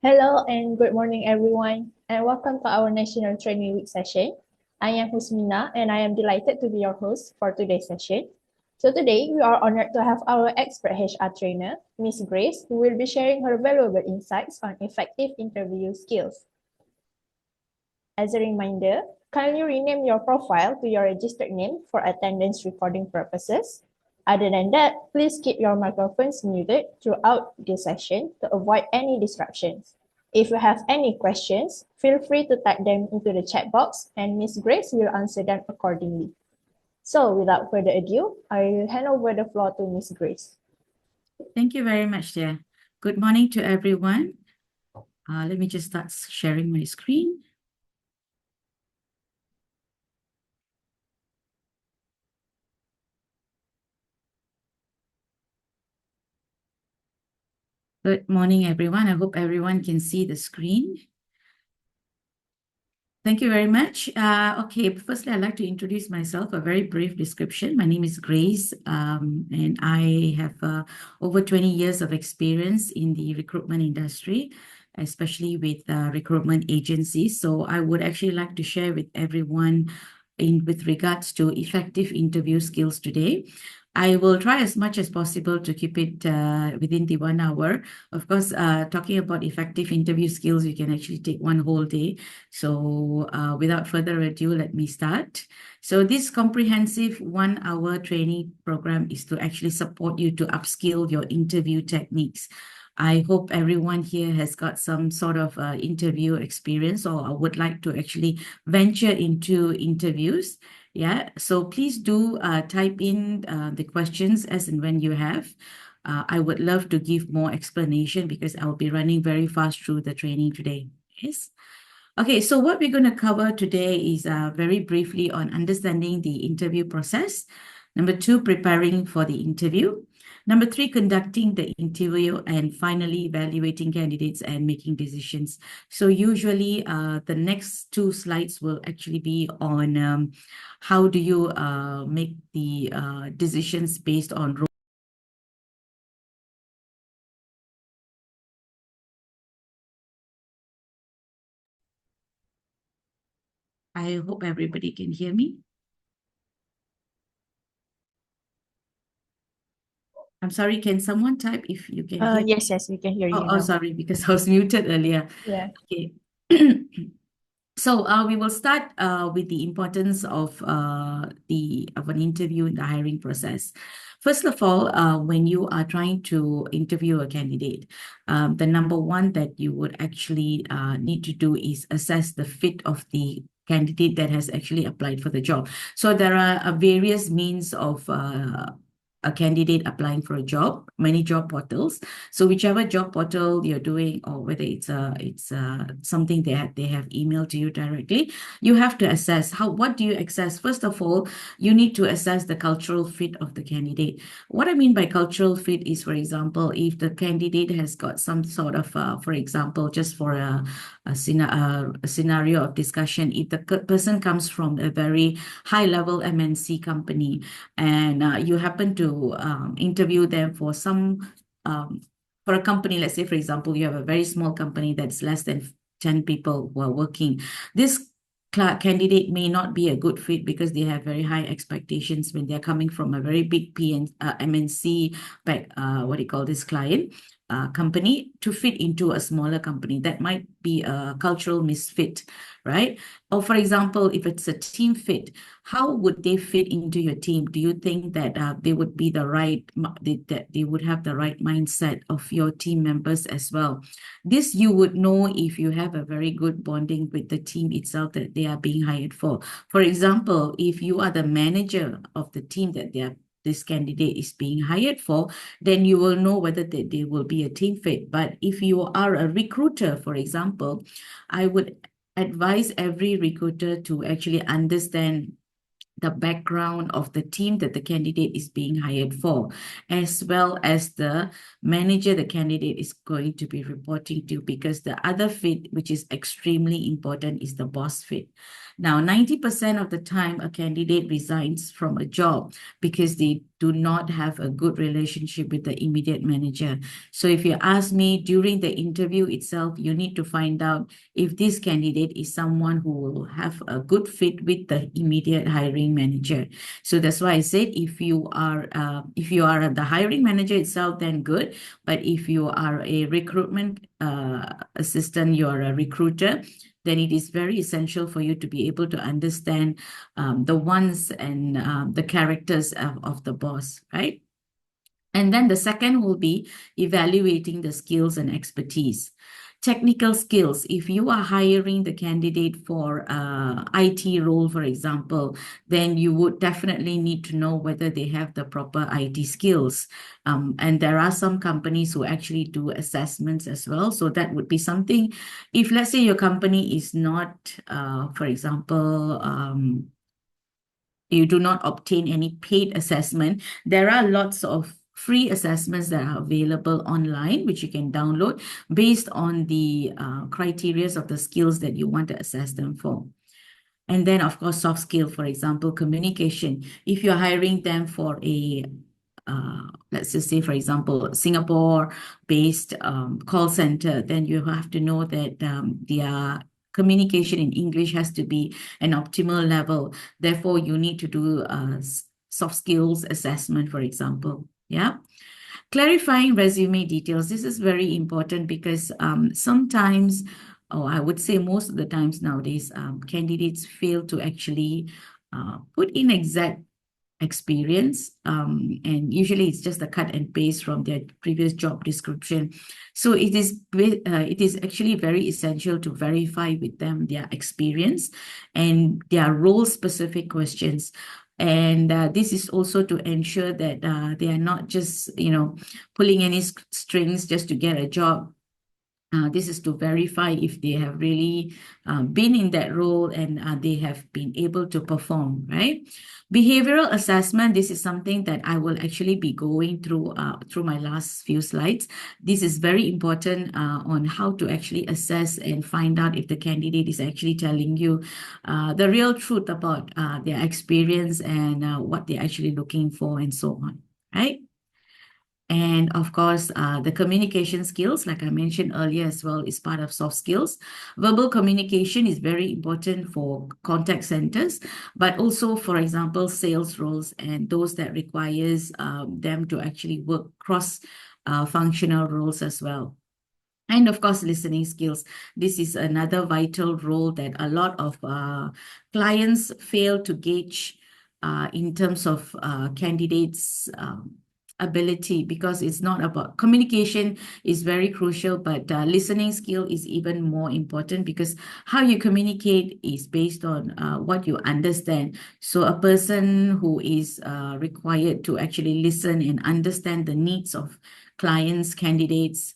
Hello and good morning, everyone, and welcome to our National Training Week session. I am Husmina, and I am delighted to be your host for today's session. So today, we are honored to have our expert HR trainer, Miss Grace, who will be sharing her valuable insights on effective interview skills. As a reminder, kindly rename your profile to your registered name for attendance recording purposes. Other than that, please keep your microphones muted throughout the session to avoid any disruptions. If you have any questions, feel free to type them into the chat box and Miss Grace will answer them accordingly. So without further ado, I will hand over the floor to Miss Grace. Thank you very much, dear. Good morning to everyone. Let me just start sharing my screen. Good morning, everyone. I hope everyone can see the screen. Thank you very much. Okay, firstly, I'd like to introduce myself, a very brief description. My name is Grace, and I have over 20 years of experience in the recruitment industry, especially with recruitment agencies. So I would actually like to share with everyone with regards to effective interview skills today. I will try as much as possible to keep it within the 1 hour. Of course, talking about effective interview skills, you can actually take one whole day. So without further ado, let me start. So this comprehensive 1 hour training program is to actually support you to upskill your interview techniques. I hope everyone here has got some sort of interview experience or would like to actually venture into interviews. Yeah, so please do type in the questions as and when you have. I would love to give more explanation because I'll be running very fast through the training today. Yes. Okay, so what we're going to cover today is very briefly on understanding the interview process. Number 2, preparing for the interview. Number 3, conducting the interview, and finally evaluating candidates and making decisions. So usually the next 2 slides will actually be on how do you make the decisions based on role. I hope everybody can hear me. I'm sorry, can someone type if you can hear? Yes, we can hear you now. Sorry, because I was muted earlier. Yeah. Okay. So we will start with the importance of an interview in the hiring process. First of all, when you are trying to interview a candidate, the number one that you would actually need to do is assess the fit of the candidate that has actually applied for the job. So there are various means of a candidate applying for a job, many job portals. So whichever job portal you're doing, or whether it's something they have emailed to you directly, you have to assess what do you assess? First of all, you need to assess the cultural fit of the candidate. What I mean by cultural fit is, for example, if the candidate has got some sort of, for example, just for a scenario of discussion, if the person comes from a very high level MNC company and you happen to interview them for for a company, let's say, for example, you have a very small company that's less than 10 people who are working. This candidate may not be a good fit because they have very high expectations when they're coming from a very big MNC, what do you call this, client company, to fit into a smaller company. That might be a cultural misfit, right? Or for example, if it's a team fit, how would they fit into your team? Do you think that they would be that they would have the right mindset of your team members as well? This you would know if you have a very good bonding with the team itself that they are being hired for. For example, if you are the manager of the team that this candidate is being hired for, then you will know whether they will be a team fit. But if you are a recruiter, for example, I would advise every recruiter to actually understand the background of the team that the candidate is being hired for, as well as the manager the candidate is going to be reporting to, because the other fit, which is extremely important, is the boss fit. Now, 90% of the time, a candidate resigns from a job because they do not have a good relationship with the immediate manager. So if you ask me during the interview itself, you need to find out if this candidate is someone who will have a good fit with the immediate hiring manager. So that's why I said if you are the hiring manager itself, then good. But if you are a recruitment assistant, you're a recruiter, then it is very essential for you to be able to understand the wants and the characters of the boss, right? And then the second will be evaluating the skills and expertise. Technical skills, if you are hiring the candidate for IT role, for example, then you would definitely need to know whether they have the proper IT skills. And there are some companies who actually do assessments as well. So that would be something, if let's say your company is not, for example, you do not obtain any paid assessment, there are lots of free assessments that are available online, which you can download based on the criteria of the skills that you want to assess them for. And then, of course, soft skill, for example, communication. If you're hiring them for a, let's just say, for example, Singapore-based call center, then you have to know that their communication in English has to be an optimal level. Therefore, you need to do a soft skills assessment, for example. Yeah. Clarifying resume details. This is very important because sometimes, or I would say most of the times nowadays, candidates fail to actually put in exact experience, and usually it's just a cut and paste from their previous job description. So it is actually very essential to verify with them their experience and their role-specific questions. And this is also to ensure that they are not just, pulling any strings just to get a job. This is to verify if they have really been in that role and they have been able to perform, right? Behavioral assessment, this is something that I will actually be going through my last few slides. This is very important on how to actually assess and find out if the candidate is actually telling you the real truth about their experience and what they're actually looking for and so on, right? And of course, the communication skills, like I mentioned earlier as well, is part of soft skills. Verbal communication is very important for contact centers, but also, for example, sales roles and those that requires them to actually work cross-functional roles as well. And of course, listening skills. This is another vital role that a lot of clients fail to gauge in terms of candidates' ability, because it's not about communication is very crucial, but listening skill is even more important, because how you communicate is based on what you understand. So a person who is required to actually listen and understand the needs of clients, candidates,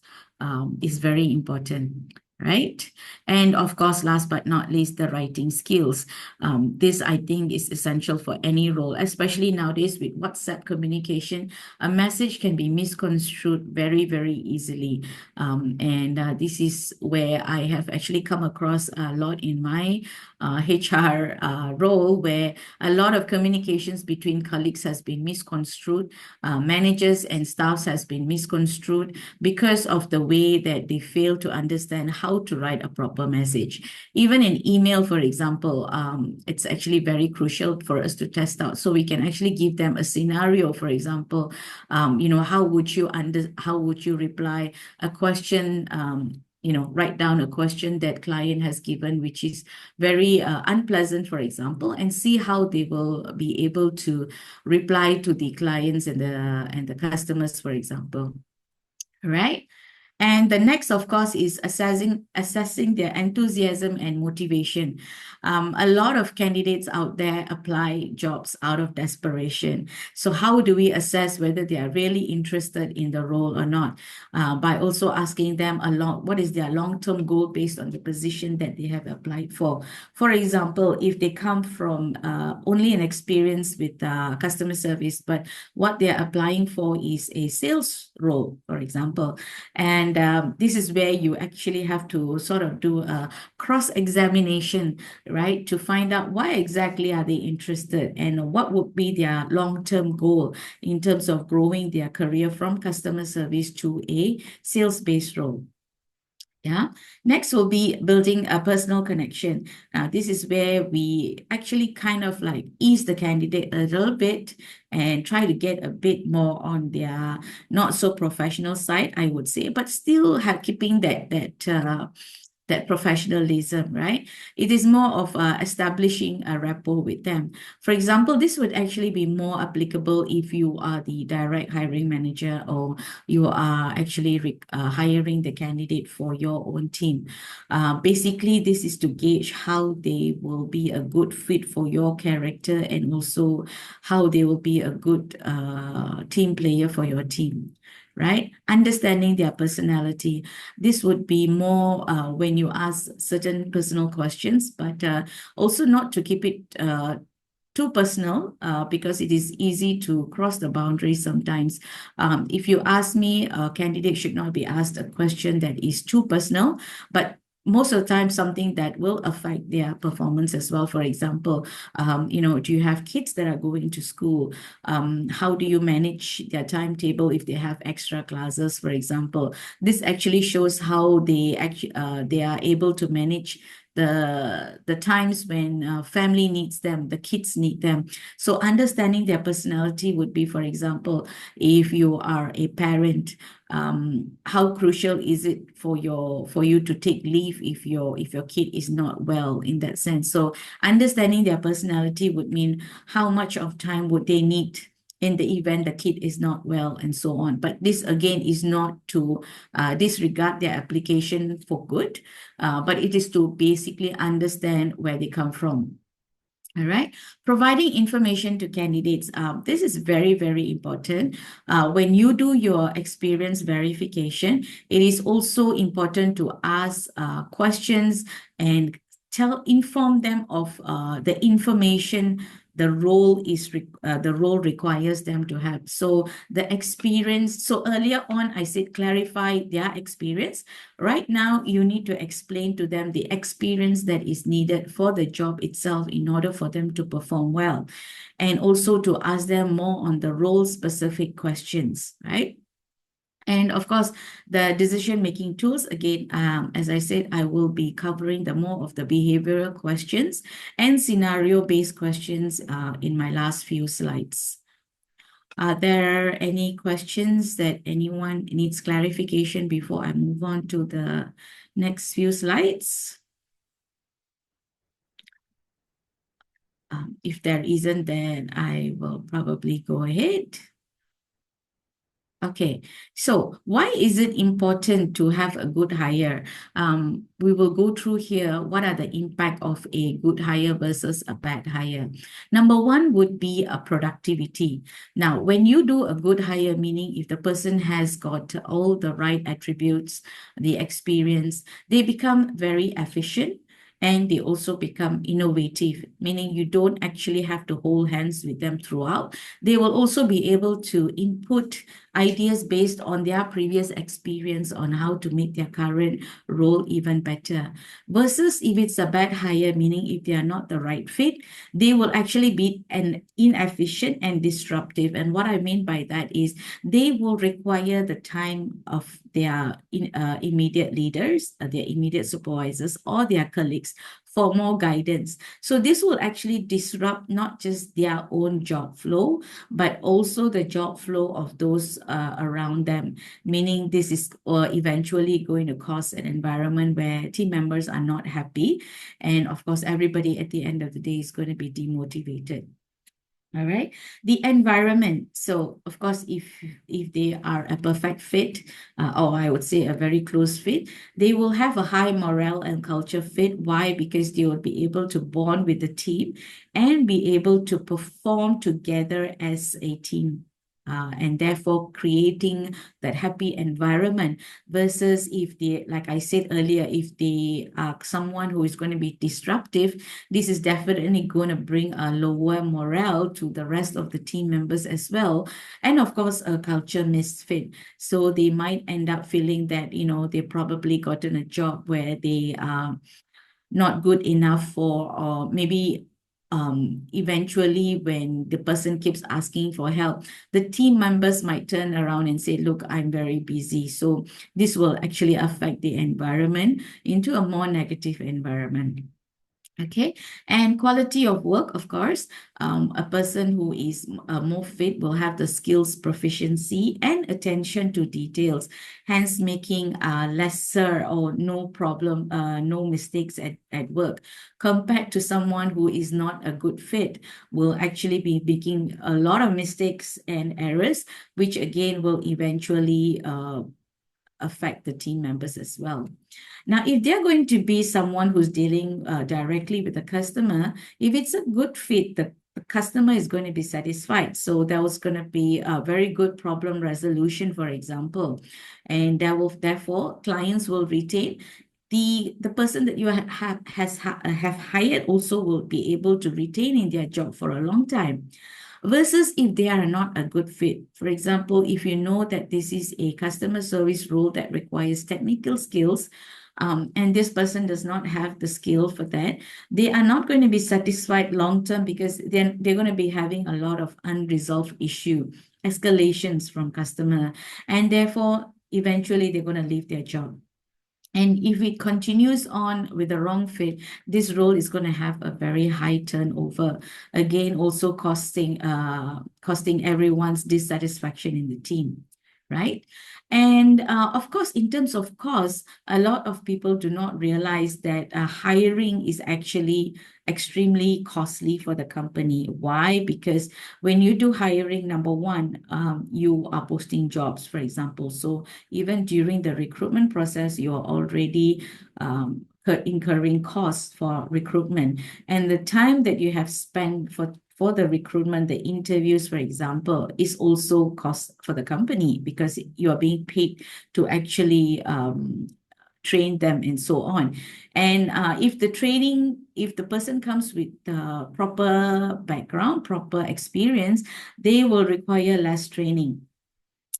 is very important. Right? And of course, last but not least, the writing skills. This, I think, is essential for any role, especially nowadays with WhatsApp communication. A message can be misconstrued very, very easily. And this is where I have actually come across a lot in my HR role, where a lot of communications between colleagues has been misconstrued. Managers and staffs has been misconstrued because of the way that they fail to understand how to write a proper message. Even in email, for example, it's actually very crucial for us to test out. So we can actually give them a scenario, for example, how would you reply a question, write down a question that client has given, which is very unpleasant, for example, and see how they will be able to reply to the clients and the customers, for example. Right? And the next, of course, is assessing their enthusiasm and motivation. A lot of candidates out there apply jobs out of desperation. So how do we assess whether they are really interested in the role or not? By also asking them what is their long-term goal based on the position that they have applied for. For example, if they come from only an experience with customer service, but what they're applying for is a sales role, for example, and And this is where you actually have to sort of do a cross-examination, right, to find out why exactly are they interested and what would be their long-term goal in terms of growing their career from customer service to a sales-based role. Yeah. Next will be building a personal connection. Now, this is where we actually kind of like ease the candidate a little bit and try to get a bit more on their not so professional side, I would say, but still keeping that professionalism, right? It is more of establishing a rapport with them. For example, this would actually be more applicable if you are the direct hiring manager or you are actually hiring the candidate for your own team. Basically, this is to gauge how they will be a good fit for your character and also how they will be a good team player for your team. Right? Understanding their personality. This would be more when you ask certain personal questions, but also not to keep it too personal because it is easy to cross the boundaries sometimes. If you ask me, a candidate should not be asked a question that is too personal, but most of the time something that will affect their performance as well. For example, do you have kids that are going to school? How do you manage their timetable if they have extra classes, for example? This actually shows how they are able to manage the times when family needs them, the kids need them. So understanding their personality would be, for example, if you are a parent, how crucial is it for you to take leave if your kid is not well in that sense? So understanding their personality would mean how much of time would they need in the event the kid is not well and so on. But this again is not to disregard their application for good, but it is to basically understand where they come from. All right. Providing information to candidates. This is very, very important. When you do your experience verification, it is also important to ask questions and inform them of the information the role requires them to have. So the experience, so earlier on I said clarify their experience. Right now you need to explain to them the experience that is needed for the job itself in order for them to perform well, and also to ask them more on the role specific questions, right? And of course, the decision-making tools, again, as I said, I will be covering more of the behavioral questions and scenario-based questions in my last few slides. Are there any questions that anyone needs clarification before I move on to the next few slides? If there isn't, then I will probably go ahead. Okay, so why is it important to have a good hire? We will go through here what are the impact of a good hire versus a bad hire. Number one would be a productivity. Now, when you do a good hire, meaning if the person has got all the right attributes, the experience, they become very efficient. And they also become innovative, meaning you don't actually have to hold hands with them throughout. They will also be able to input ideas based on their previous experience on how to make their current role even better. Versus if it's a bad hire, meaning if they are not the right fit, they will actually be inefficient and disruptive. And what I mean by that is they will require the time of their immediate leaders, their immediate supervisors, or their colleagues for more guidance. So this will actually disrupt not just their own job flow, but also the job flow of those around them, meaning this is eventually going to cause an environment where team members are not happy. And of course, everybody at the end of the day is going to be demotivated. All right. The environment. So, of course, if they are a perfect fit, or I would say a very close fit, they will have a high morale and culture fit. Why? Because they will be able to bond with the team and be able to perform together as a team. and therefore creating that happy environment versus if they, like I said earlier, if they are someone who is going to be disruptive, this is definitely going to bring a lower morale to the rest of the team members as well. And of course, a culture misfit. So they might end up feeling that, they've probably gotten a job where they are not good enough for, or maybe eventually when the person keeps asking for help, the team members might turn around and say, look, I'm very busy. So this will actually affect the environment into a more negative environment. Okay, and quality of work, of course, a person who is more fit will have the skills, proficiency, and attention to details, hence making lesser or no problem, no mistakes at work, compared to someone who is not a good fit, will actually be making a lot of mistakes and errors, which again will eventually affect the team members as well. Now, if they're going to be someone who's dealing directly with the customer, if it's a good fit, the customer is going to be satisfied. So there was going to be a very good problem resolution, for example, and therefore clients will retain. The person that you have hired also will be able to retain in their job for a long time. Versus if they are not a good fit. For example, if you know that this is a customer service role that requires technical skills, and this person does not have the skill for that, they are not going to be satisfied long term because they're going to be having a lot of unresolved issue, escalations from customer, and therefore eventually they're going to leave their job. And if it continues on with the wrong fit, this role is going to have a very high turnover. Again, also costing everyone's dissatisfaction in the team, right? And of course, in terms of cost, a lot of people do not realize that hiring is actually extremely costly for the company. Why? Because when you do hiring, number one, you are posting jobs, for example. So even during the recruitment process, you are already incurring costs for recruitment. And the time that you have spent for the recruitment, the interviews, for example, is also cost for the company because you are being paid to actually train them and so on. And if the person comes with the proper background, proper experience, they will require less training,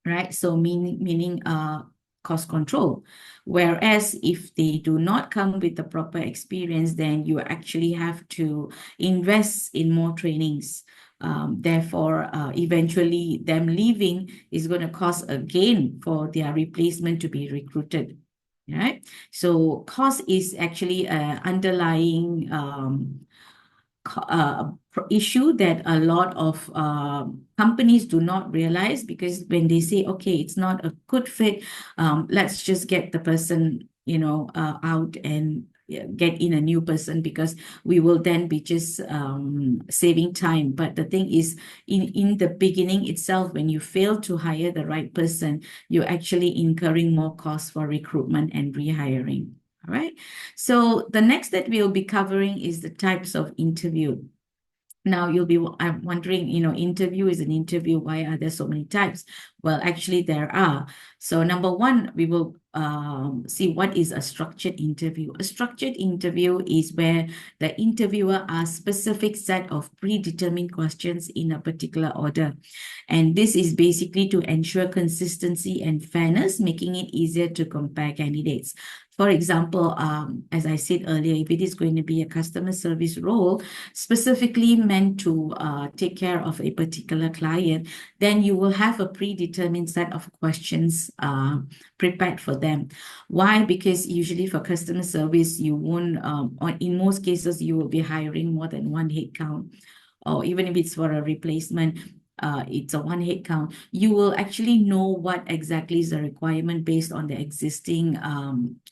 right? So meaning cost control. Whereas if they do not come with the proper experience, then you actually have to invest in more trainings. Therefore, eventually them leaving is going to cause a gain for their replacement to be recruited. Right? So cost is actually an underlying issue that a lot of companies do not realize, because when they say, okay, it's not a good fit, let's just get the person, out and get in a new person because we will then be just saving time. But the thing is, in the beginning itself, when you fail to hire the right person, you're actually incurring more costs for recruitment and rehiring. All right. So the next that we'll be covering is the types of interview. Now you'll be wondering, interview is an interview. Why are there so many types? Well, actually there are. So number one, we will see what is a structured interview. A structured interview is where the interviewer asks specific set of predetermined questions in a particular order. And this is basically to ensure consistency and fairness, making it easier to compare candidates. For example, as I said earlier, if it is going to be a customer service role specifically meant to take care of a particular client, then you will have a predetermined set of questions prepared for them. Why? Because usually for customer service, you won't, or in most cases, you will be hiring more than one headcount, or even if it's for a replacement, it's a one head count, you will actually know what exactly is the requirement based on the existing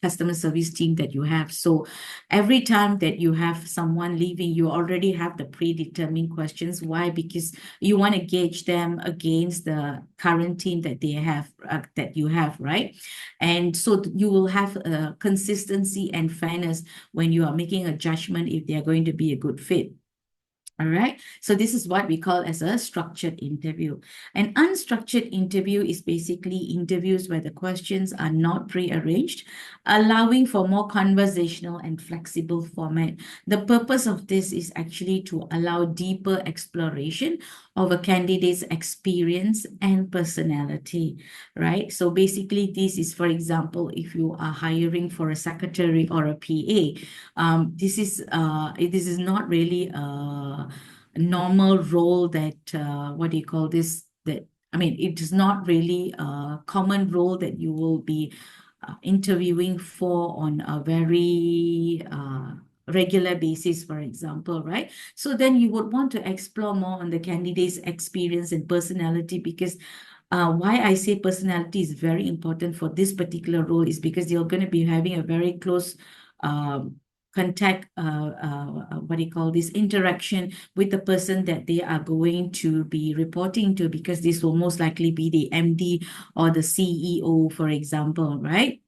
customer service team that you have. So every time that you have someone leaving, you already have the predetermined questions. Why? Because you want to gauge them against the current team that they have, that you have, right? And so you will have consistency and fairness when you are making a judgment if they are going to be a good fit. All right. So this is what we call as a structured interview. An unstructured interview is basically interviews where the questions are not pre-arranged, allowing for more conversational and flexible format. The purpose of this is actually to allow deeper exploration of a candidate's experience and personality, right? So basically this is, for example, if you are hiring for a secretary or a PA, this is not really a normal role that what do you call this? That I mean, it is not really a common role that you will be interviewing for on a very regular basis, for example, right? So then you would want to explore more on the candidate's experience and personality, because why I say personality is very important for this particular role is because you're going to be having a very close contact, what do you call this, interaction with the person that they are going to be reporting to, because this will most likely be the MD or the CEO, for example, right?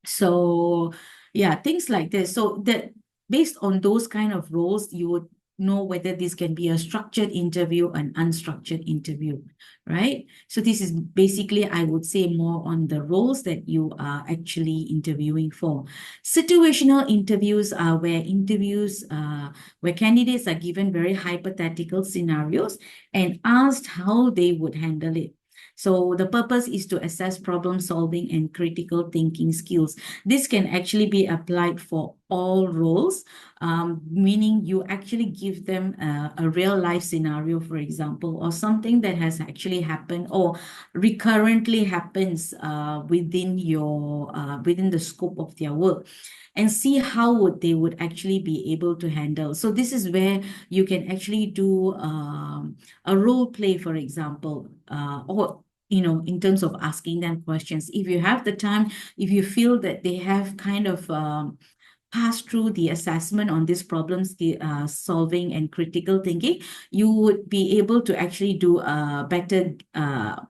So yeah, things like this. So that based on those kind of roles, you would know whether this can be a structured interview, an unstructured interview, right? So this is basically, I would say, more on the roles that you are actually interviewing for. Situational interviews are where candidates are given very hypothetical scenarios and asked how they would handle it. So the purpose is to assess problem solving and critical thinking skills. This can actually be applied for all roles, meaning you actually give them a real life scenario, for example, or something that has actually happened or recurrently happens within the scope of their work, and see how they would actually be able to handle. So this is where you can actually do a role play, for example, or in terms of asking them questions. If you have the time, if you feel that they have kind of passed through the assessment on these problems, solving and critical thinking, you would be able to actually do a better,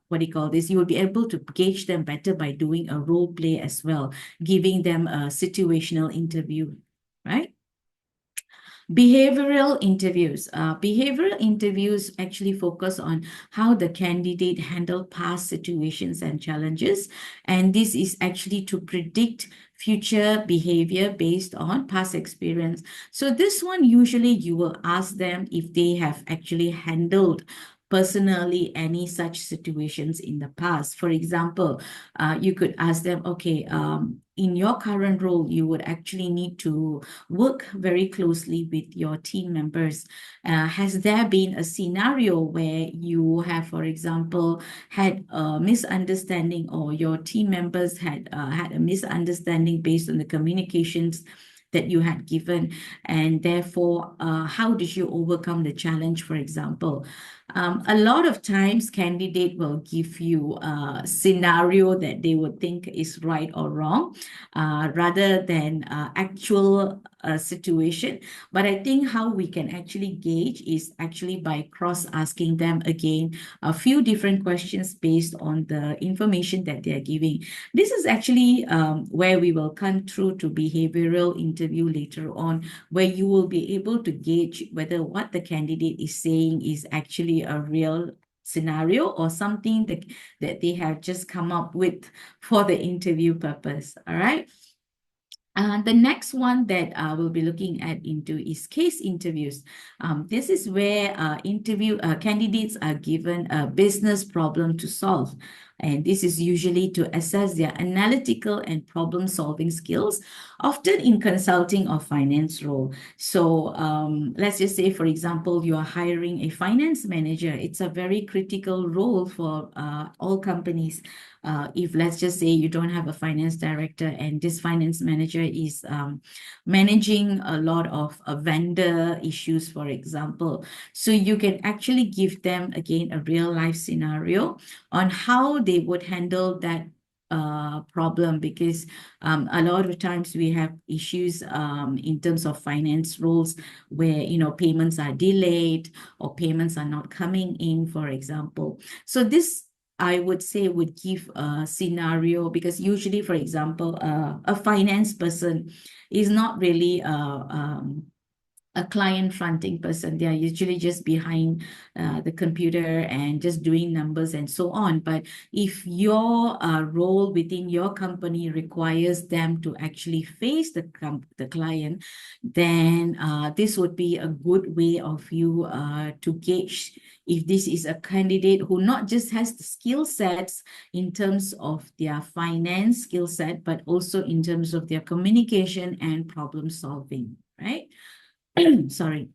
what do you call this? You will be able to gauge them better by doing a role play as well, giving them a situational interview, right? Behavioral interviews. Behavioral interviews actually focus on how the candidate handled past situations and challenges. And this is actually to predict future behavior based on past experience. So this one, usually you will ask them if they have actually handled personally any such situations in the past. For example, you could ask them, okay, in your current role, you would actually need to work very closely with your team members. Has there been a scenario where you have, for example, had a misunderstanding, or your team members had a misunderstanding based on the communications that you had given, and therefore, how did you overcome the challenge, for example? A lot of times candidate will give you a scenario that they would think is right or wrong, rather than actual situation. But I think how we can actually gauge is actually by cross-asking them again a few different questions based on the information that they are giving. This is actually where we will come through to behavioral interview later on, where you will be able to gauge whether what the candidate is saying is actually a real scenario or something that they have just come up with for the interview purpose. All right. The next one that we'll be looking at into is case interviews. This is where candidates are given a business problem to solve. And this is usually to assess their analytical and problem-solving skills, often in consulting or finance role. So let's just say, for example, you are hiring a finance manager. It's a very critical role for all companies. If let's just say you don't have a finance director and this finance manager is managing a lot of vendor issues, for example. So you can actually give them, again, a real life scenario on how they would handle that problem, because a lot of times we have issues in terms of finance roles where payments are delayed or payments are not coming in, for example. So this, I would say, would give a scenario, because usually, for example, a finance person is not really a client fronting person. They are usually just behind the computer and just doing numbers and so on. But if your role within your company requires them to actually face the client, then this would be a good way of you to gauge if this is a candidate who not just has the skill sets in terms of their finance skill set, but also in terms of their communication and problem solving, right? Sorry.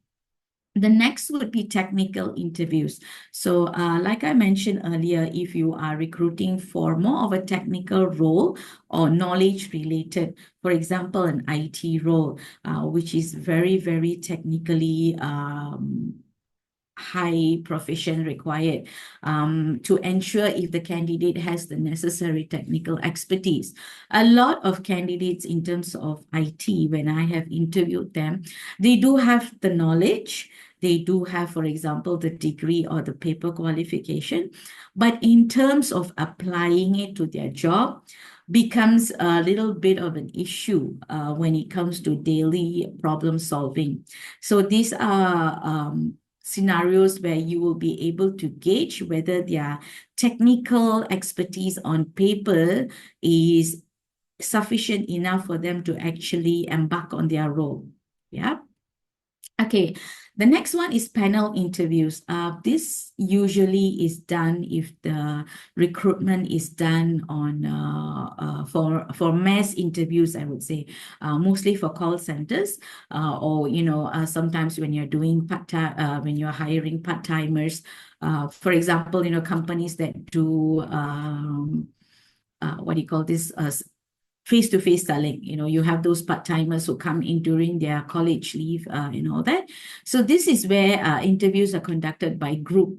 The next would be technical interviews. So like I mentioned earlier, if you are recruiting for more of a technical role or knowledge related, for example, an IT role, which is very, very technically high profession required to ensure if the candidate has the necessary technical expertise. A lot of candidates in terms of IT, when I have interviewed them, they do have the knowledge. They do have, for example, the degree or the paper qualification. But in terms of applying it to their job, becomes a little bit of an issue when it comes to daily problem solving. So these are scenarios where you will be able to gauge whether their technical expertise on paper is sufficient enough for them to actually embark on their role. Yeah. Okay, the next one is panel interviews. This usually is done if the recruitment is done on for mass interviews, I would say, mostly for call centers, or sometimes when you're doing part-time, when you're hiring part-timers, for example, companies that do what do you call this? Face-to-face selling. You have those part-timers who come in during their college leave and all that. So this is where interviews are conducted by group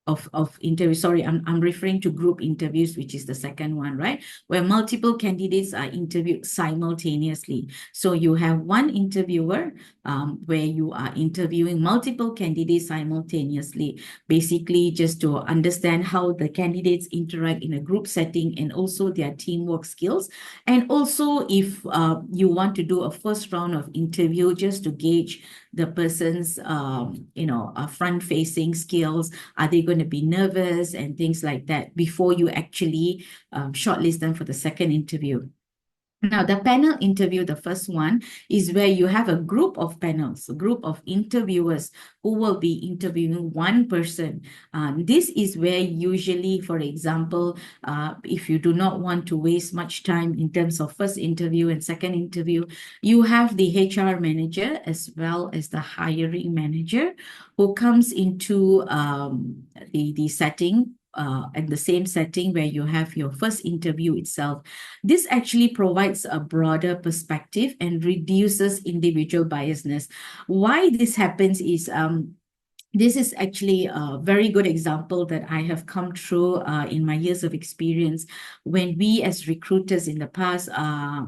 of interviews. Sorry, I'm referring to group interviews, which is the second one, right? Where multiple candidates are interviewed simultaneously. So you have one interviewer where you are interviewing multiple candidates simultaneously, basically just to understand how the candidates interact in a group setting and also their teamwork skills. And also if you want to do a first round of interview just to gauge the person's, front-facing skills. Are they going to be nervous and things like that before you actually shortlist them for the second interview? Now, the panel interview, the first one, is where you have a group of panels, a group of interviewers who will be interviewing one person. This is where usually, for example, if you do not want to waste much time in terms of first interview and second interview, you have the HR manager as well as the hiring manager who comes into the setting, at the same setting where you have your first interview itself. This actually provides a broader perspective and reduces individual biasness. Why this happens is this is actually a very good example that I have come through in my years of experience when we as recruiters in the past,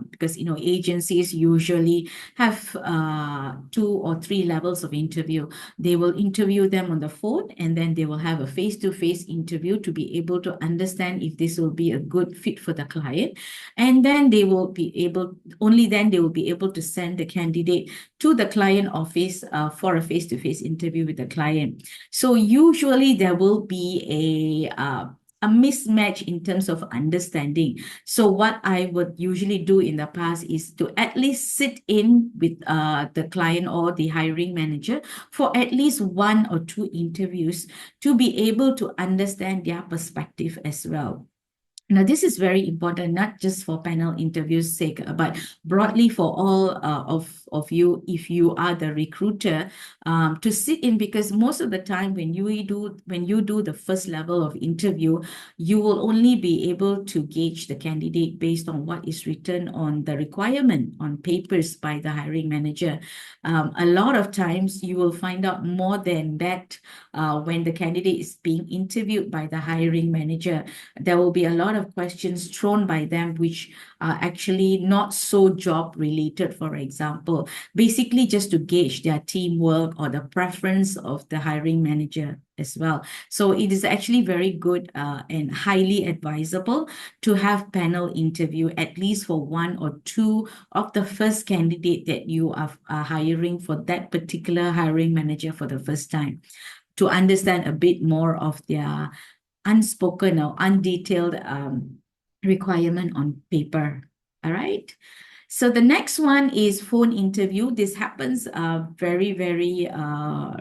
because, agencies usually have 2 or 3 levels of interview. They will interview them on the phone and then they will have a face-to-face interview to be able to understand if this will be a good fit for the client. And then they will be able, only then they will be able to send the candidate to the client office for a face-to-face interview with the client. So usually there will be a mismatch in terms of understanding. So what I would usually do in the past is to at least sit in with the client or the hiring manager for at least 1 or 2 interviews to be able to understand their perspective as well. Now, this is very important, not just for panel interviews' sake, but broadly for all of you, if you are the recruiter, to sit in, because most of the time when you do the first level of interview, you will only be able to gauge the candidate based on what is written on the requirement on papers by the hiring manager. A lot of times you will find out more than that when the candidate is being interviewed by the hiring manager. There will be a lot of of questions thrown by them, which are actually not so job related, for example, basically just to gauge their teamwork or the preference of the hiring manager as well. So it is actually very good and highly advisable to have panel interview, at least for one or two of the first candidate that you are hiring for that particular hiring manager for the first time, to understand a bit more of their unspoken or undetailed requirement on paper. All right. So the next one is phone interview. This happens very, very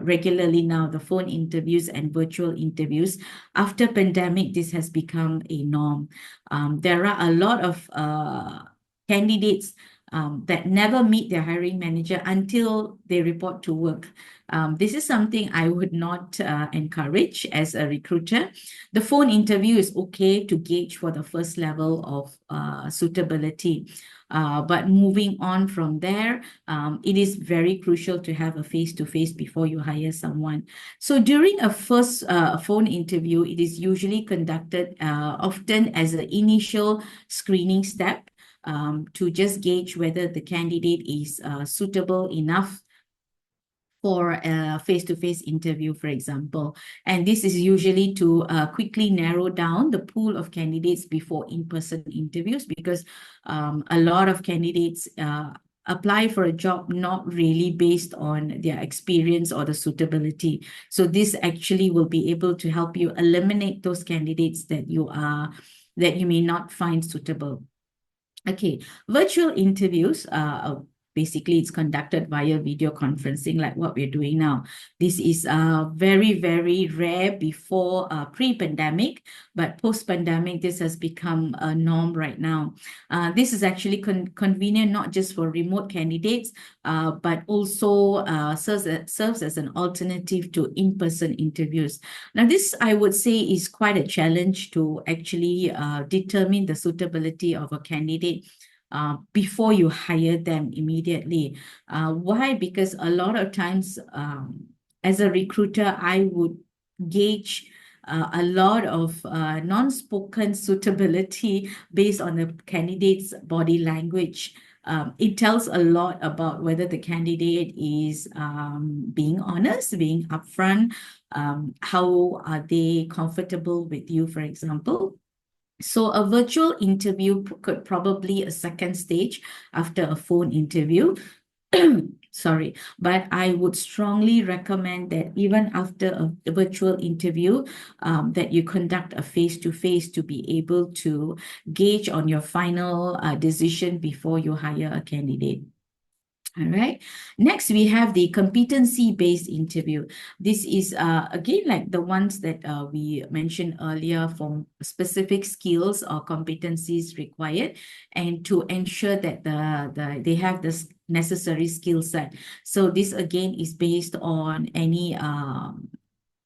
regularly now, the phone interviews and virtual interviews. After pandemic, this has become a norm. There are a lot of candidates that never meet their hiring manager until they report to work. This is something I would not encourage as a recruiter. The phone interview is okay to gauge for the first level of suitability. But moving on from there, it is very crucial to have a face-to-face before you hire someone. So during a first phone interview, it is usually conducted often as an initial screening step to just gauge whether the candidate is suitable enough for a face-to-face interview, for example. And this is usually to quickly narrow down the pool of candidates before in-person interviews, because a lot of candidates apply for a job not really based on their experience or the suitability. So this actually will be able to help you eliminate those candidates that you may not find suitable. Okay, virtual interviews, basically it's conducted via video conferencing like what we're doing now. This is very, very rare before pre-pandemic, but post-pandemic, this has become a norm right now. This is actually convenient not just for remote candidates, but also serves as an alternative to in-person interviews. Now, this I would say is quite a challenge to actually determine the suitability of a candidate before you hire them immediately. Why? Because a lot of times, as a recruiter, I would gauge a lot of non-spoken suitability based on the candidate's body language. It tells a lot about whether the candidate is being honest, being upfront, how are they comfortable with you, for example. So a virtual interview could probably a second stage after a phone interview. Sorry, but I would strongly recommend that even after a virtual interview, that you conduct a face-to-face to be able to gauge on your final decision before you hire a candidate. All right. Next, we have the competency-based interview. This is, again, like the ones that we mentioned earlier, for specific skills or competencies required, and to ensure that they have this necessary skill set. So this, again, is based on any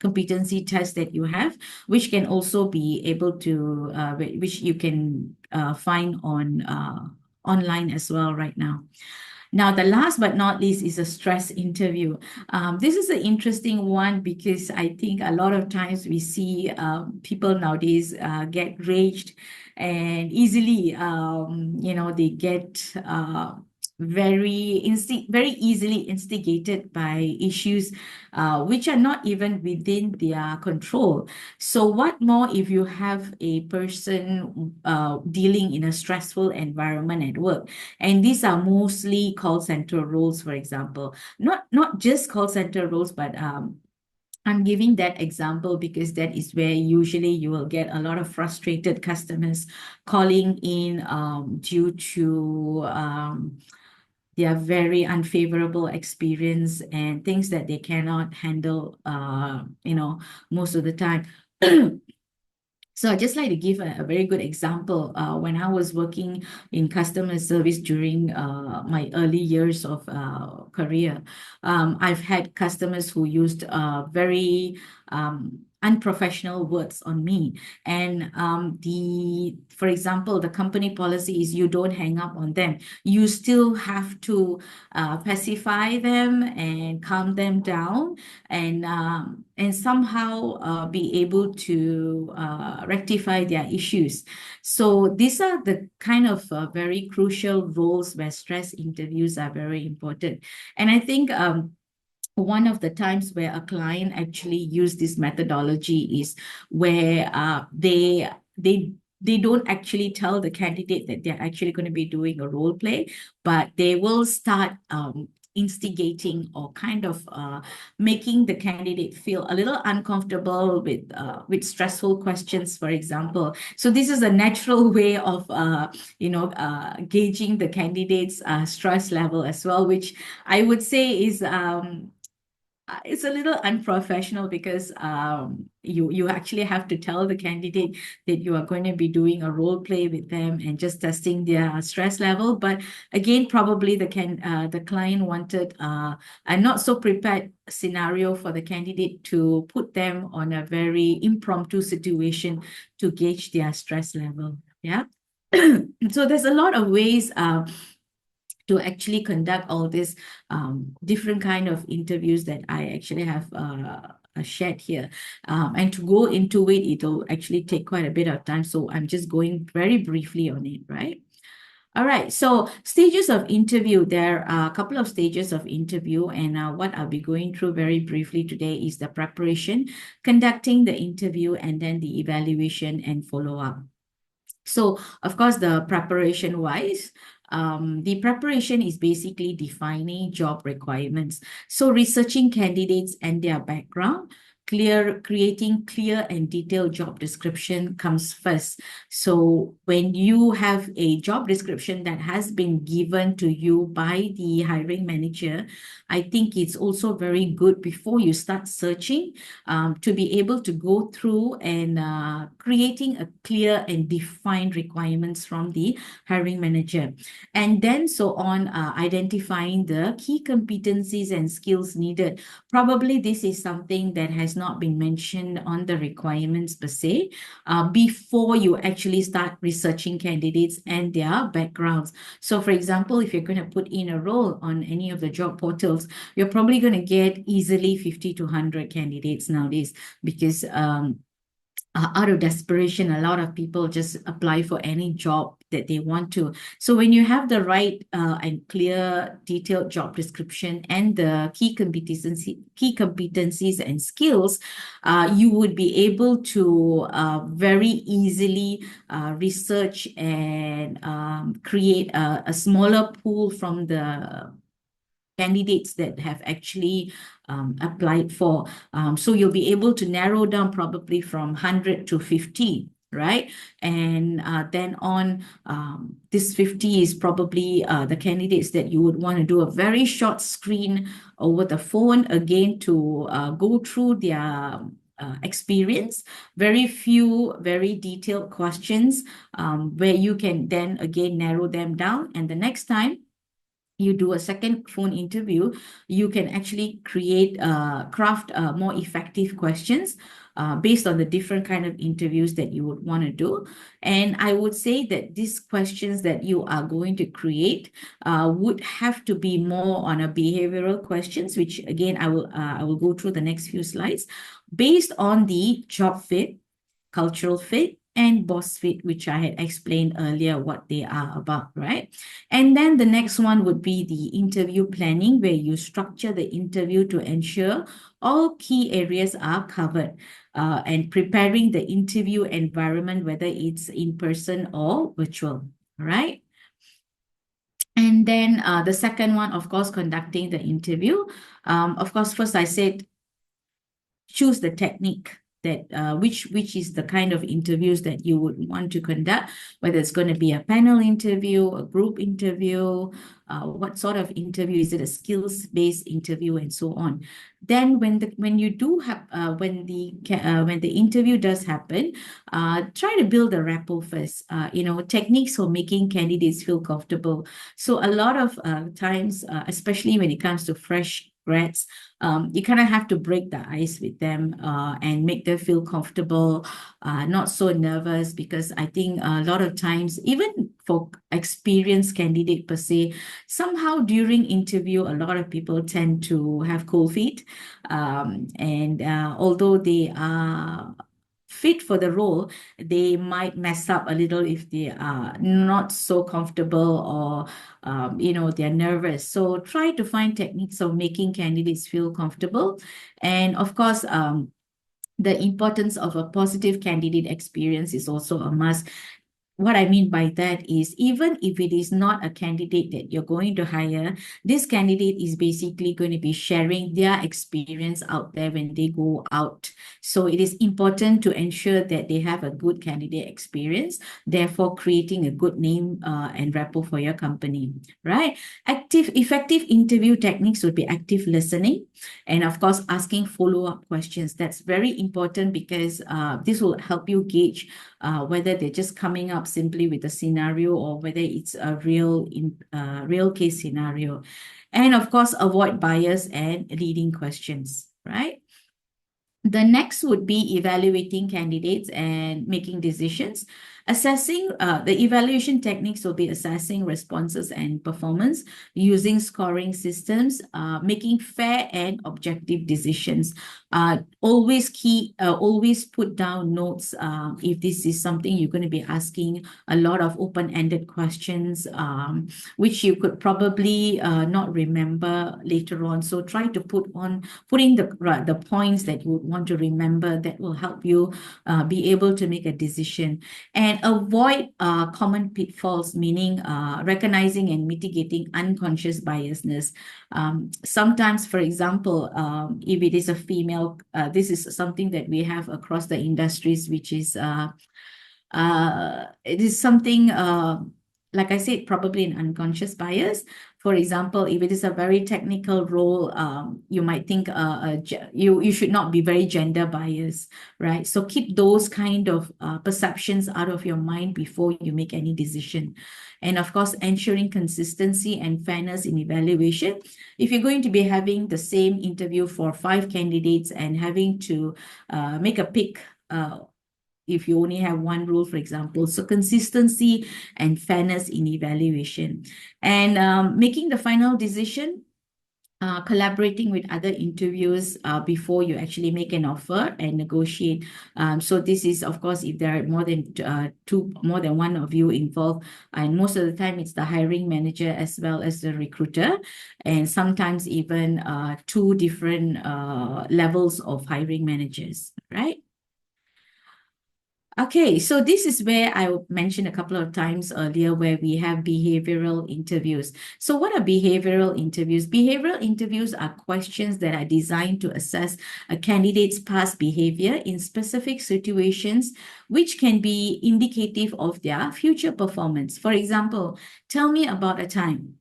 competency test that you have, which can also be able to, which you can find on online as well right now. Now, the last but not least is a stress interview. This is an interesting one because I think a lot of times we see people nowadays get raged and easily, they get very easily instigated by issues which are not even within their control. So what more if you have a person dealing in a stressful environment at work? And these are mostly call center roles, for example. Not just call center roles, but I'm giving that example because that is where usually you will get a lot of frustrated customers calling in due to their very unfavorable experience and things that they cannot handle, most of the time. So I'd just like to give a very good example. When I was working in customer service during my early years of career, I've had customers who used very unprofessional words on me. And for example, the company policy is you don't hang up on them. You still have to pacify them and calm them down, and somehow be able to rectify their issues. So these are the kind of very crucial roles where stress interviews are very important. And I think one of the times where a client actually use this methodology is where they don't actually tell the candidate that they're actually going to be doing a role play, but they will start instigating or kind of making the candidate feel a little uncomfortable with stressful questions, for example. So this is a natural way of gauging the candidate's stress level as well, which I would say is it's a little unprofessional, because you actually have to tell the candidate that you are going to be doing a role play with them and just testing their stress level. But again, probably the client wanted a not so prepared scenario for the candidate to put them on a very impromptu situation to gauge their stress level. Yeah. So there's a lot of ways to actually conduct all these different kind of interviews that I actually have shared here. And to go into it, it'll actually take quite a bit of time. So I'm just going very briefly on it, right? All right, so stages of interview. There are a couple of stages of interview, and what I'll be going through very briefly today is the preparation, conducting the interview, and then the evaluation and follow-up. So, of course, the preparation-wise, the preparation is basically defining job requirements. So researching candidates and their background, creating clear and detailed job description comes first. So when you have a job description that has been given to you by the hiring manager, I think it's also very good before you start searching to be able to go through and creating a clear and defined requirements from the hiring manager. And then so on, identifying the key competencies and skills needed. Probably this is something that has not been mentioned on the requirements per se before you actually start researching candidates and their backgrounds. So for example, if you're going to put in a role on any of the job portals, you're probably going to get easily 50 to 100 candidates nowadays, because out of desperation, a lot of people just apply for any job that they want to. So when you have the right and clear, detailed job description and the key competencies and skills, you would be able to very easily research and create a smaller pool from the candidates that have actually applied for. So you'll be able to narrow down probably from 100 to 50, right? And then on this 50 is probably the candidates that you would want to do a very short screen over the phone, again, to go through their experience, very few, very detailed questions where you can then again narrow them down. And the next time you do a second phone interview, you can actually craft more effective questions based on the different kind of interviews that you would want to do. And I would say that these questions that you are going to create would have to be more on a behavioral questions, which again, I will go through the next few slides, based on the job fit, cultural fit, and boss fit, which I had explained earlier what they are about, right? And then the next one would be the interview planning, where you structure the interview to ensure all key areas are covered, and preparing the interview environment, whether it's in person or virtual, right? And then the second one, of course, conducting the interview. Of course, first I said, choose the technique that which is the kind of interviews that you would want to conduct, whether it's going to be a panel interview, a group interview, what sort of interview, is it a skills-based interview, and so on. Then when the interview does happen, try to build a rapport first. Techniques for making candidates feel comfortable. So a lot of times, especially when it comes to fresh grads, you kind of have to break the ice with them and make them feel comfortable, not so nervous, because I think a lot of times, even for experienced candidate per se, somehow during interview, a lot of people tend to have cold feet. And although they are fit for the role, they might mess up a little if they are not so comfortable or they're nervous. So try to find techniques of making candidates feel comfortable. And of course, the importance of a positive candidate experience is also a must. What I mean by that is, even if it is not a candidate that you're going to hire, this candidate is basically going to be sharing their experience out there when they go out. So it is important to ensure that they have a good candidate experience, therefore creating a good name and rapport for your company, right? Effective interview techniques would be active listening, and of course, asking follow-up questions. That's very important because this will help you gauge whether they're just coming up simply with a scenario or whether it's a real case scenario. And of course, avoid bias and leading questions, right? The next would be evaluating candidates and making decisions. Assessing the evaluation techniques will be assessing responses and performance using scoring systems, making fair and objective decisions. Always put down notes if this is something you're going to be asking a lot of open-ended questions, which you could probably not remember later on. So try to put in the points that you would want to remember that will help you be able to make a decision. And avoid common pitfalls, meaning recognizing and mitigating unconscious biasness. Sometimes, for example, if it is a female, this is something that we have across the industries, which is it is something like I said, probably an unconscious bias. For example, if it is a very technical role, you might think you should not be very gender biased, right? So keep those kind of perceptions out of your mind before you make any decision. And of course, ensuring consistency and fairness in evaluation. If you're going to be having the same interview for 5 candidates and having to make a pick, if you only have one rule, for example. So consistency and fairness in evaluation. And making the final decision, collaborating with other interviewers before you actually make an offer and negotiate. So this is, of course, if there are more than one of you involved, and most of the time it's the hiring manager as well as the recruiter, and sometimes even 2 different levels of hiring managers, right? Okay, so this is where I mentioned a couple of times earlier where we have behavioral interviews. So what are behavioral interviews? Behavioral interviews are questions that are designed to assess a candidate's past behavior in specific situations, which can be indicative of their future performance. For example, tell me about a time,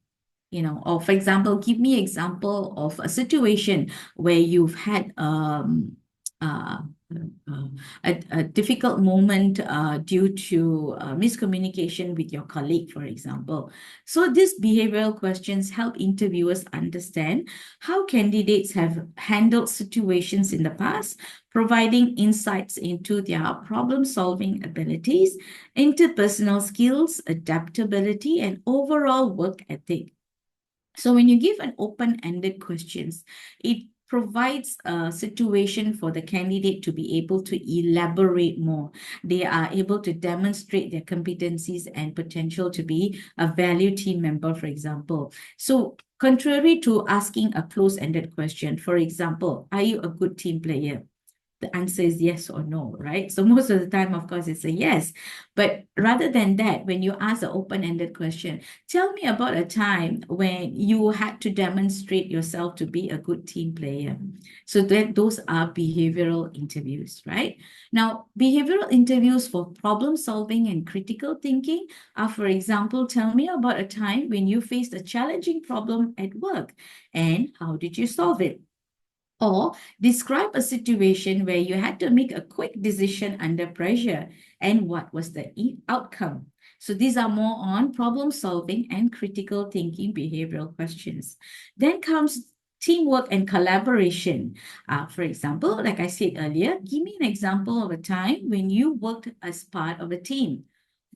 or for example, give me an example of a situation where you've had a difficult moment due to miscommunication with your colleague, for example. So these behavioral questions help interviewers understand how candidates have handled situations in the past, providing insights into their problem-solving abilities, interpersonal skills, adaptability, and overall work ethic. So when you give an open-ended questions, it provides a situation for the candidate to be able to elaborate more. They are able to demonstrate their competencies and potential to be a valued team member, for example. So contrary to asking a close-ended question, for example, are you a good team player? The answer is yes or no, right? So most of the time, of course, it's a yes. But rather than that, when you ask an open-ended question, tell me about a time when you had to demonstrate yourself to be a good team player. So those are behavioral interviews, right? Now, behavioral interviews for problem solving and critical thinking are, for example, tell me about a time when you faced a challenging problem at work and how did you solve it? Or describe a situation where you had to make a quick decision under pressure and what was the outcome. So these are more on problem solving and critical thinking behavioral questions. Then comes teamwork and collaboration. For example, like I said earlier, give me an example of a time when you worked as part of a team.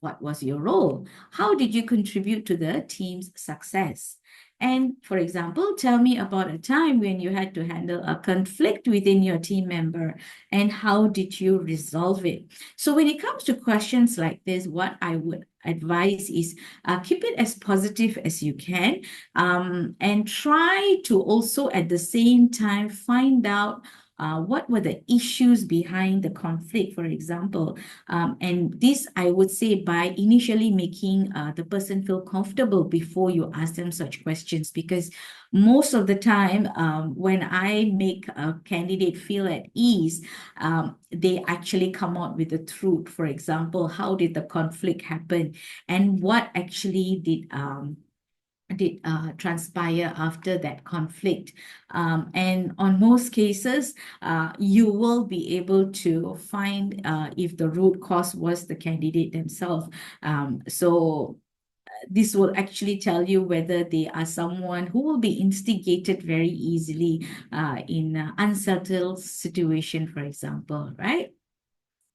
What was your role? How did you contribute to the team's success? And for example, tell me about a time when you had to handle a conflict within your team member and how did you resolve it? So when it comes to questions like this, what I would advise is keep it as positive as you can, and try to also at the same time find out what were the issues behind the conflict, for example. And this, I would say, by initially making the person feel comfortable before you ask them such questions, because most of the time, when I make a candidate feel at ease, they actually come out with the truth. For example, how did the conflict happen and what actually did transpire after that conflict. And on most cases, you will be able to find if the root cause was the candidate themselves. So this will actually tell you whether they are someone who will be instigated very easily in an unsettled situation, for example, right?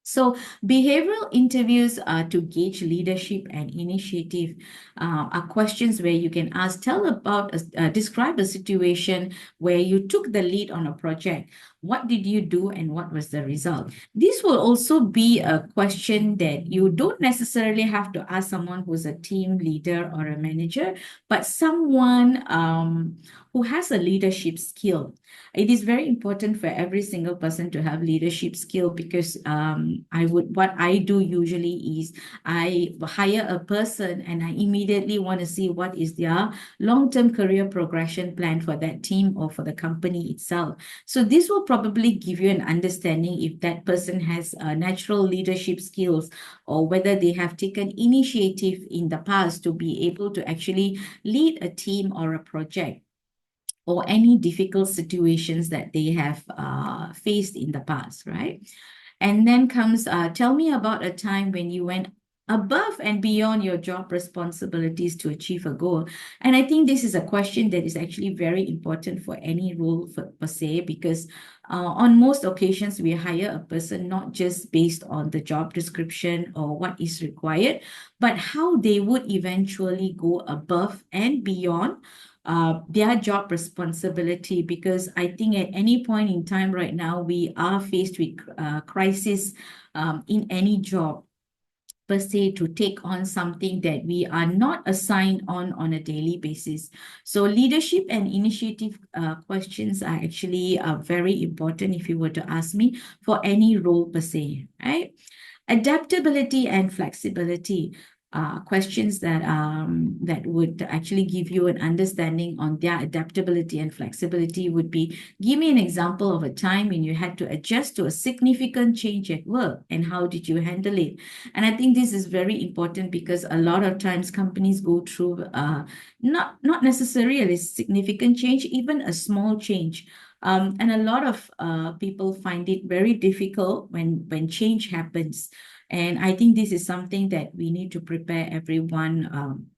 So behavioral interviews to gauge leadership and initiative are questions where you can ask, describe a situation where you took the lead on a project. What did you do and what was the result? This will also be a question that you don't necessarily have to ask someone who's a team leader or a manager, but someone who has a leadership skill. It is very important for every single person to have leadership skill, because what I do usually is I hire a person and I immediately want to see what is their long-term career progression plan for that team or for the company itself. So this will probably give you an understanding if that person has natural leadership skills, or whether they have taken initiative in the past to be able to actually lead a team or a project, or any difficult situations that they have faced in the past, right? And then comes, tell me about a time when you went above and beyond your job responsibilities to achieve a goal. And I think this is a question that is actually very important for any role per se, because on most occasions, we hire a person not just based on the job description or what is required, but how they would eventually go above and beyond their job responsibility. Because I think at any point in time right now, we are faced with crisis in any job per se, to take on something that we are not assigned on a daily basis. So leadership and initiative questions are actually very important, if you were to ask me, for any role per se, right? Adaptability and flexibility. Questions that would actually give you an understanding on their adaptability and flexibility would be, give me an example of a time when you had to adjust to a significant change at work and how did you handle it? And I think this is very important, because a lot of times companies go through not necessarily a significant change, even a small change. And a lot of people find it very difficult when change happens. And I think this is something that we need to prepare everyone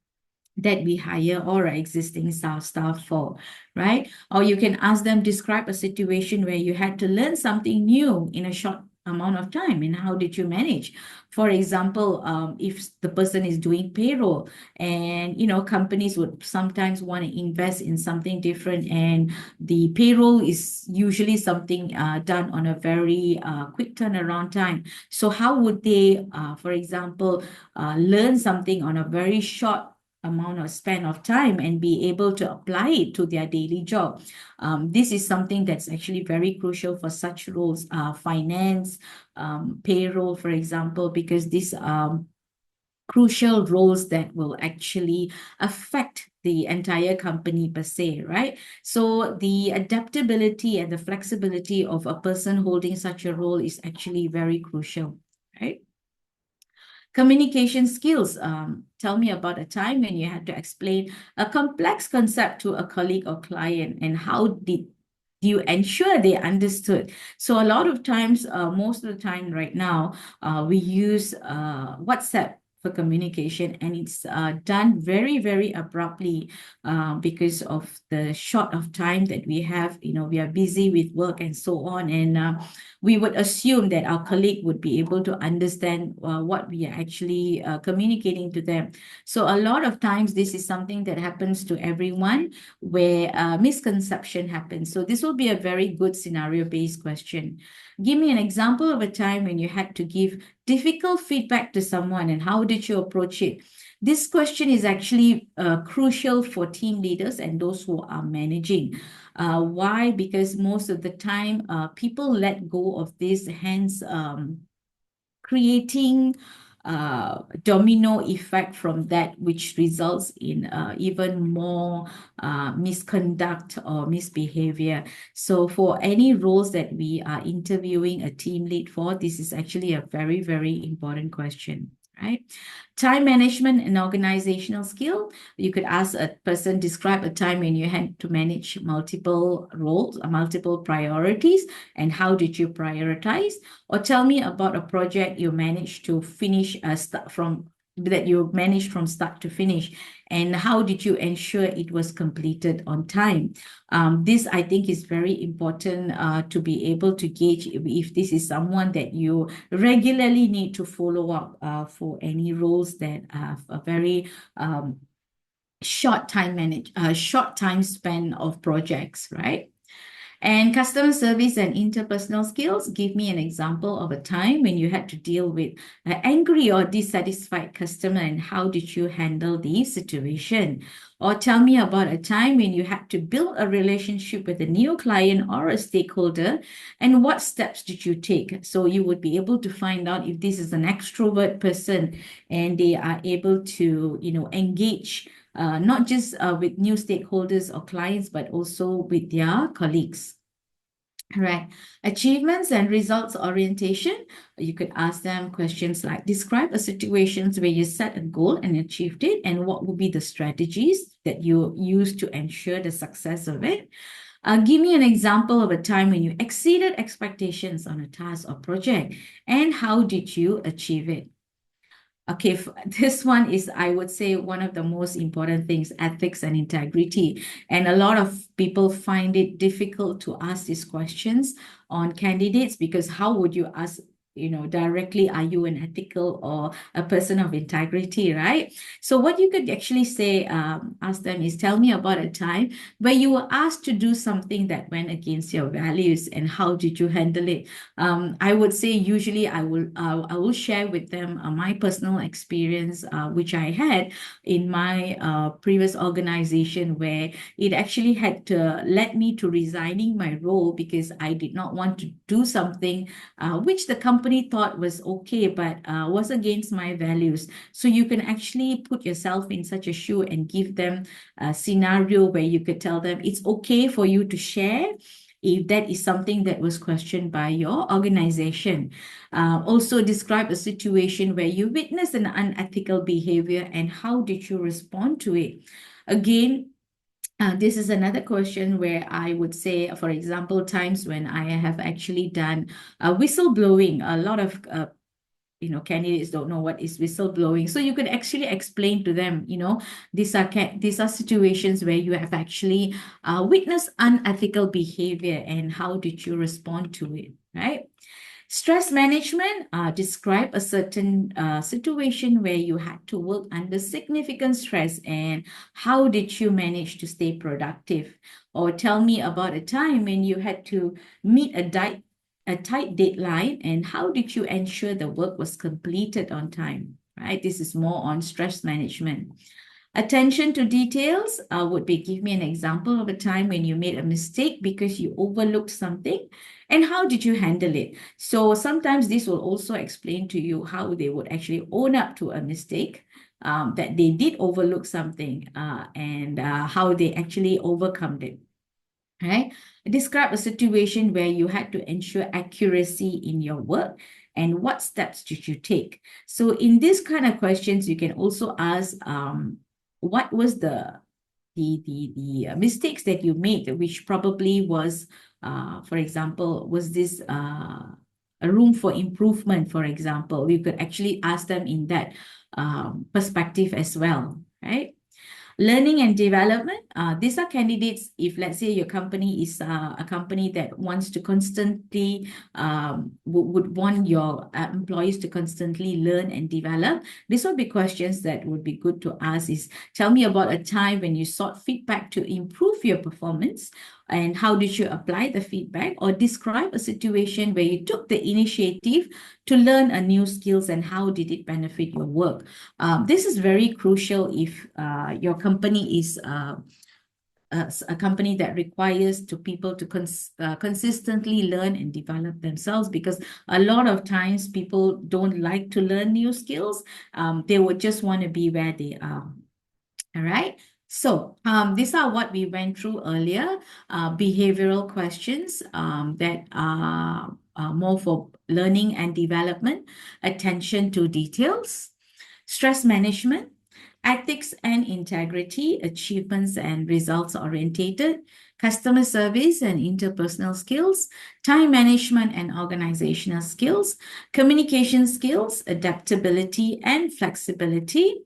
that we hire or existing staff for, right? Or you can ask them, describe a situation where you had to learn something new in a short amount of time, and how did you manage? For example, if the person is doing payroll, and companies would sometimes want to invest in something different, and the payroll is usually something done on a very quick turnaround time. So how would they, for example, learn something on a very short amount of span of time and be able to apply it to their daily job? This is something that's actually very crucial for such roles, finance, payroll, for example, because these crucial roles that will actually affect the entire company per se, right? So the adaptability and the flexibility of a person holding such a role is actually very crucial, right? Communication skills. Tell me about a time when you had to explain a complex concept to a colleague or client, and how did you ensure they understood? So a lot of times, most of the time right now, we use WhatsApp for communication, and it's done very, very abruptly because of the short of time that we have. We are busy with work and so on, and we would assume that our colleague would be able to understand what we are actually communicating to them. So a lot of times this is something that happens to everyone, where misconception happens. So this will be a very good scenario-based question. Give me an example of a time when you had to give difficult feedback to someone, and how did you approach it? This question is actually crucial for team leaders and those who are managing. Why? Because most of the time, people let go of this, hence creating domino effect from that, which results in even more misconduct or misbehavior. So for any roles that we are interviewing a team lead for, this is actually a very, very important question. Right? Time management and organizational skill. You could ask a person, describe a time when you had to manage multiple roles, multiple priorities, and how did you prioritize? Or tell me about a project you managed to finish from start to finish, and how did you ensure it was completed on time? This, I think, is very important to be able to gauge if this is someone that you regularly need to follow up for any roles that have a very short time span of projects, right? And customer service and interpersonal skills. Give me an example of a time when you had to deal with an angry or dissatisfied customer, and how did you handle the situation? Or tell me about a time when you had to build a relationship with a new client or a stakeholder, and what steps did you take? So you would be able to find out if this is an extrovert person and they are able to, engage not just with new stakeholders or clients, but also with their colleagues. Right. Achievements and results orientation. You could ask them questions like, describe a situation where you set a goal and achieved it, and what would be the strategies that you use to ensure the success of it. Give me an example of a time when you exceeded expectations on a task or project, and how did you achieve it? Okay, this one is, I would say, one of the most important things, ethics and integrity. And a lot of people find it difficult to ask these questions on candidates, because how would you ask, directly, are you an ethical or a person of integrity, right? So what you could actually say, ask them is, tell me about a time where you were asked to do something that went against your values, and how did you handle it? I would say usually I will share with them my personal experience, which I had in my previous organization, where it actually had led me to resigning my role, because I did not want to do something which the company thought was okay, but was against my values. So you can actually put yourself in such a shoe and give them a scenario where you could tell them it's okay for you to share if that is something that was questioned by your organization. Also describe a situation where you witnessed an unethical behavior, and how did you respond to it? Again, this is another question where I would say, for example, times when I have actually done whistleblowing. A lot of candidates don't know what is whistleblowing. So you could actually explain to them, these are situations where you have actually witnessed unethical behavior, and how did you respond to it, right? Stress management. Describe a certain situation where you had to work under significant stress, and how did you manage to stay productive? Or tell me about a time when you had to meet a tight deadline, and how did you ensure the work was completed on time, right? This is more on stress management. Attention to details would be, give me an example of a time when you made a mistake because you overlooked something, and how did you handle it? So sometimes this will also explain to you how they would actually own up to a mistake, that they did overlook something, and how they actually overcome it. Right? Describe a situation where you had to ensure accuracy in your work, and what steps did you take? So in this kind of questions, you can also ask, what was the mistakes that you made, which probably was, for example, was this a room for improvement, for example. You could actually ask them in that perspective as well, right? Learning and development, these are candidates if, let's say, your company is a company that wants to constantly, would want your employees to constantly learn and develop. These would be questions that would be good to ask is, tell me about a time when you sought feedback to improve your performance, and how did you apply the feedback, or describe a situation where you took the initiative to learn a new skills and how did it benefit your work. This is very crucial if your company is a company that requires people to consistently learn and develop themselves, because a lot of times people don't like to learn new skills. They would just want to be where they are. All right. So these are what we went through earlier, behavioral questions that are more for learning and development, attention to details, stress management, ethics and integrity, achievements and results orientated, customer service and interpersonal skills, time management and organizational skills, communication skills, adaptability and flexibility,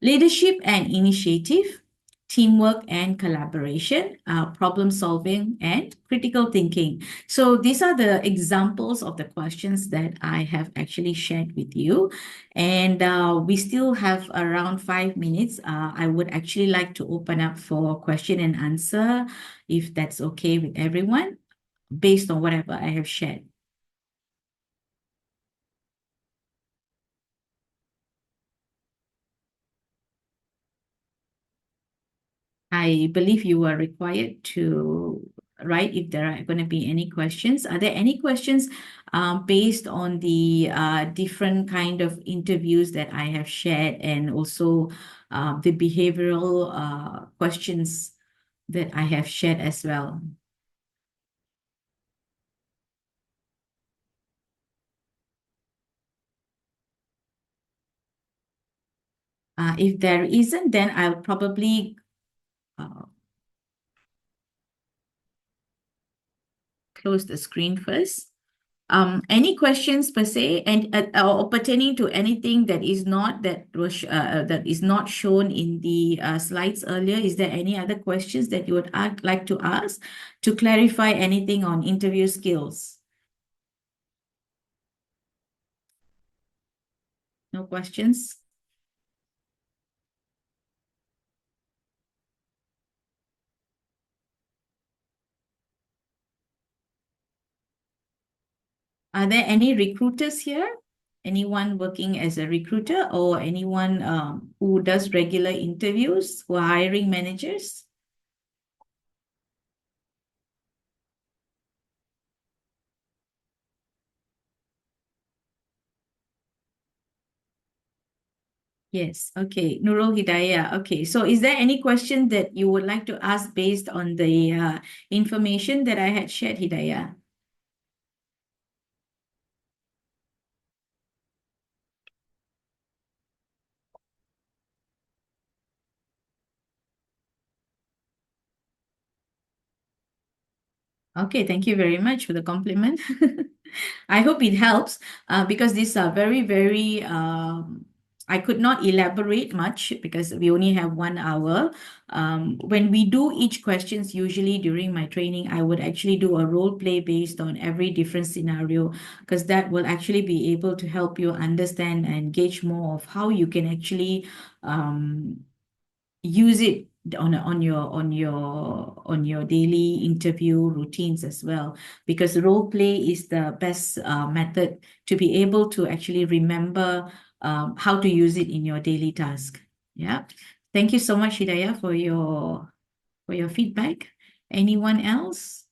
leadership and initiative, teamwork and collaboration, problem solving and critical thinking. So these are the examples of the questions that I have actually shared with you. And we still have around 5 minutes. I would actually like to open up for question and answer, if that's okay with everyone, based on whatever I have shared. I believe you are required to write if there are going to be any questions. Are there any questions based on the different kind of interviews that I have shared, and also the behavioral questions that I have shared as well? If there isn't, then I'll probably close the screen first. Any questions per se, and or pertaining to anything that is not shown in the slides earlier? Is there any other questions that you would like to ask to clarify anything on interview skills? No questions? Are there any recruiters here? Anyone working as a recruiter, or anyone who does regular interviews, who are hiring managers? Yes, okay. Nurul Hidayah. Okay, so is there any question that you would like to ask based on the information that I had shared, Hidayah? Okay, thank you very much for the compliment. I hope it helps because these are very, very, I could not elaborate much because we only have 1 hour. When we do each questions, usually during my training, I would actually do a role play based on every different scenario, because that will actually be able to help you understand and gauge more of how you can actually use it on your daily interview routines as well, because role play is the best method to be able to actually remember how to use it in your daily task. Yeah. Thank you so much, Hidayah, for your feedback. Anyone else?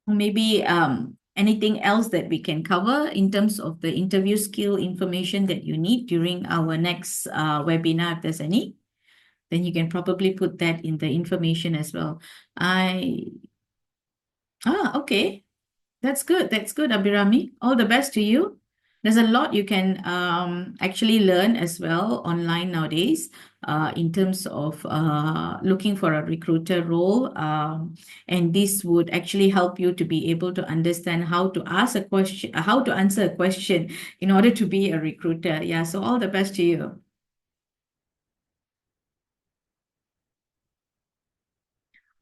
Or maybe anything else that we can cover in terms of the interview skill information that you need during our next webinar, if there's any, then you can probably put that in the information as well. Okay. That's good. That's good, Abhirami. All the best to you. There's a lot you can actually learn as well online nowadays in terms of looking for a recruiter role. And this would actually help you to be able to understand how to ask a question, how to answer a question in order to be a recruiter. Yeah, so all the best to you.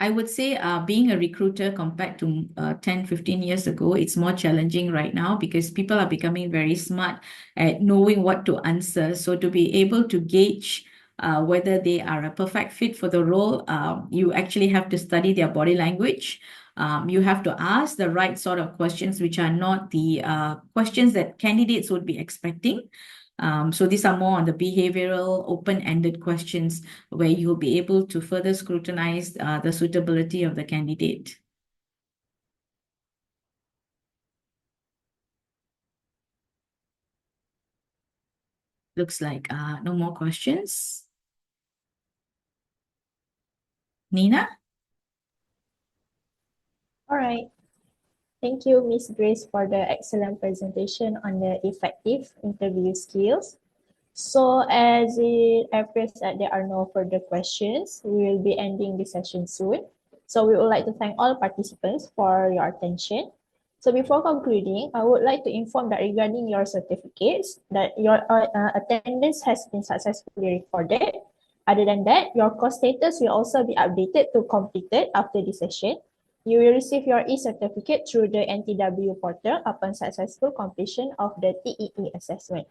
I would say being a recruiter compared to 10, 15 years ago, it's more challenging right now because people are becoming very smart at knowing what to answer. So to be able to gauge whether they are a perfect fit for the role, you actually have to study their body language. You have to ask the right sort of questions, which are not the questions that candidates would be expecting. So these are more on the behavioral, open-ended questions where you'll be able to further scrutinize the suitability of the candidate. Looks like no more questions. Nina? All right. Thank you, Miss Grace, for the excellent presentation on the effective interview skills. So as it appears that there are no further questions, we will be ending the session soon. So we would like to thank all participants for your attention. So before concluding, I would like to inform that regarding your certificates, that your attendance has been successfully recorded. Other than that, your course status will also be updated to completed after the session. You will receive your e-certificate through the NTW portal upon successful completion of the TEE assessment.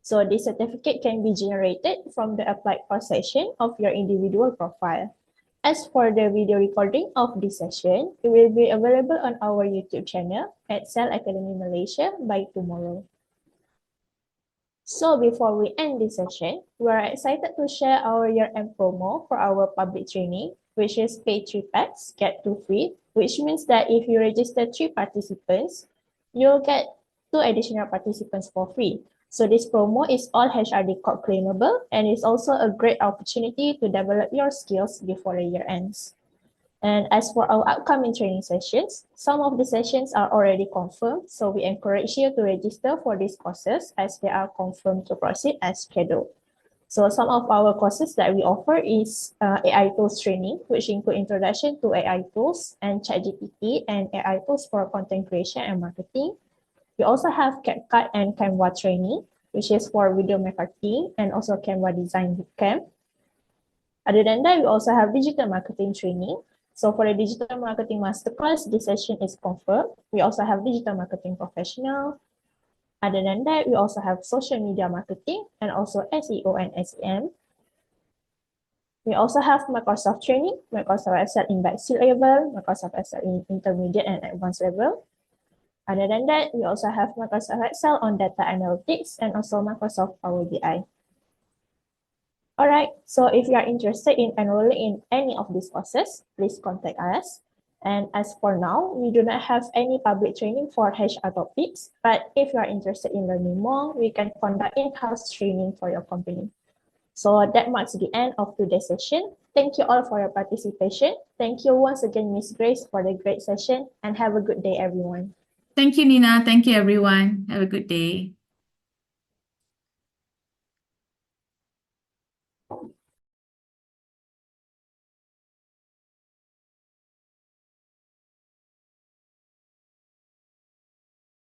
So this certificate can be generated from the applied for section of your individual profile. As for the video recording of this session, it will be available on our YouTube channel at 𝐂𝐸 Academy Malaysia by tomorrow. So before we end this session, we are excited to share our year-end promo for our public training, which is pay 3 packs, get 2 free, which means that if you register 3 participants, you'll get 2 additional participants for free. So this promo is all HRD code claimable and is also a great opportunity to develop your skills before the year ends. And as for our upcoming training sessions, some of the sessions are already confirmed, so we encourage you to register for these courses as they are confirmed to proceed as scheduled. So some of our courses that we offer is AI tools training, which include introduction to AI tools and ChatGPT and AI tools for content creation and marketing. We also have CapCut and Canva training, which is for video marketing and also Canva design bootcamp. Other than that, we also have digital marketing training. So for the digital marketing masterclass, this session is confirmed. We also have digital marketing professional. Other than that, we also have social media marketing and also SEO and SEM. We also have Microsoft training, Microsoft Excel in basic level, Microsoft Excel in intermediate and advanced level. Other than that, we also have Microsoft Excel on data analytics and also Microsoft Power BI. All right, so if you are interested in enrolling in any of these courses, please contact us. And as for now, we do not have any public training for HR topics, but if you are interested in learning more, we can conduct in-house training for your company. So that marks the end of today's session. Thank you all for your participation. Thank you once again, Miss Grace, for the great session, and have a good day, everyone. Thank you, Nina. Thank you, everyone. Have a good day.